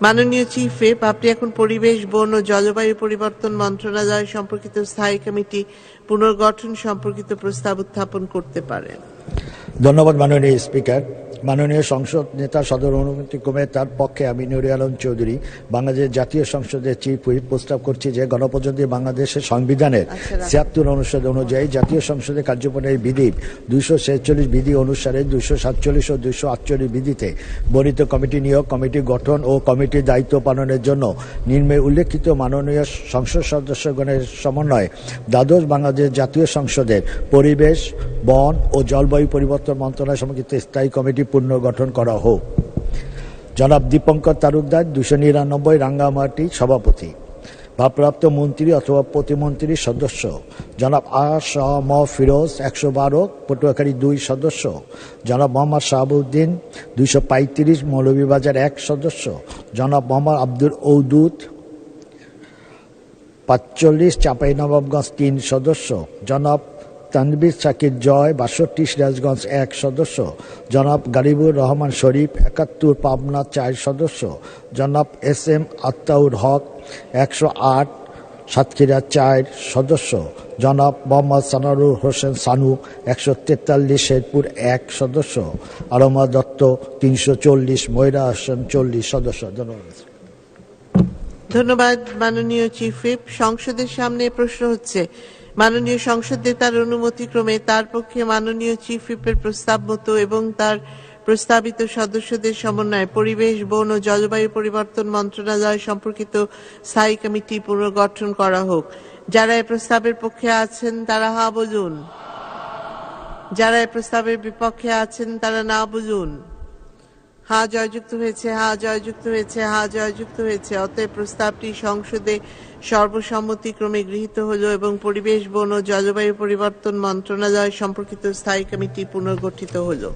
মাননীয় chief whip, আপনি এখন পরিবেশ, বন ও জলবায়ু পরিবর্তন মন্ত্রণালয় সম্পর্কিত স্থায়ী কমিটি পুনর্গঠন সম্পর্কিত প্রস্তাব উত্থাপন করতে পারেন। ধন্যবাদ মাননীয় স্পিকার। মাননীয় সংসদ নেতা সদর অনুমতিক্রমে তার পক্ষে আমি নুরে আলম চৌধুরী বাংলাদেশ জাতীয় সংসদের চিফ হুইপ প্রস্তাব করছি যে গণপ্রজাতন্ত্রী বাংলাদেশের সংবিধানের ৭৬ অনুচ্ছেদ অনুযায়ী জাতীয় সংসদের কার্যপ্রণালী বিধির ২৪৬ বিধি অনুসারে ২৪৭ ও ২৪৮ বিধিতে বর্ণিত কমিটি নিয়োগ, কমিটি গঠন ও কমিটির দায়িত্ব পালনের জন্য নিম্নে উল্লেখিত মাননীয় সংসদ সদস্যগণের সমন্বয়ে দ্বাদশ বাংলাদেশ জাতীয় সংসদের পরিবেশ, বন ও জলবায়ু পরিবর্তন মন্ত্রণালয় সম্পর্কিত স্থায়ী কমিটি পুনর্গঠন করা হোক। জনাব দীপঙ্কর তালুকদার ২৯৯ রাঙ্গামাটি সভাপতি, ভারপ্রাপ্ত মন্ত্রী অথবা প্রতিমন্ত্রী সদস্য জনাব আ.স.ম ফিরোজ ১১২ পটুয়াখালী ২ সদস্য, জনাব মোহাম্মদ শাহাবুদ্দিন ২৩৫ মৌলভীবাজার ১ সদস্য, জনাব মোহাম্মদ আব্দুল ঔদুদ ৪৫ চাঁপাইনবাবগঞ্জ ৩ সদস্য, জনাব তানভীর শাকির জয় ৬২ সিরাজগঞ্জ ১ সদস্য, জনাব গালিবুর রহমান শরীফ ৭১ পাবনা ৪ সদস্য, জনাব এস.এম আত্তাউর হক ১০৮ সাতক্ষীরা ৪ সদস্য, জনাব মোহাম্মদ সানারুল হোসেন সানু ১৪৩ শেরপুর ১ সদস্য, আলমা দত্ত ৩৪০ ময়রা হোসেন ৪০ সদস্য। ধন্যবাদ মাননীয় চিফ হুইপ। সংসদের সামনে প্রশ্ন হচ্ছে, মাননীয় সংসদ নেতার অনুমতিক্রমে তার পক্ষে মাননীয় চিফ হুইপের প্রস্তাব মতো এবং তার প্রস্তাবিত সদস্যদের সমন্বয়ে পরিবেশ, বন ও জলবায়ু পরিবর্তন মন্ত্রণালয় সম্পর্কিত স্থায়ী কমিটি পুনর্গঠন করা হোক। যারা এই প্রস্তাবের পক্ষে আছেন তারা হা বলুন, যারা এই প্রস্তাবের বিপক্ষে আছেন তারা না বলুন। হা জয়যুক্ত হয়েছে, হা জয়যুক্ত হয়েছে, হা জয়যুক্ত হয়েছে। অতএব প্রস্তাবটি সংসদে সর্বসম্মতিক্রমে গৃহীত হলো এবং পরিবেশ, বন ও জলবায়ু পরিবর্তন মন্ত্রণালয় সম্পর্কিত স্থায়ী কমিটি পুনর্গঠিত হলো।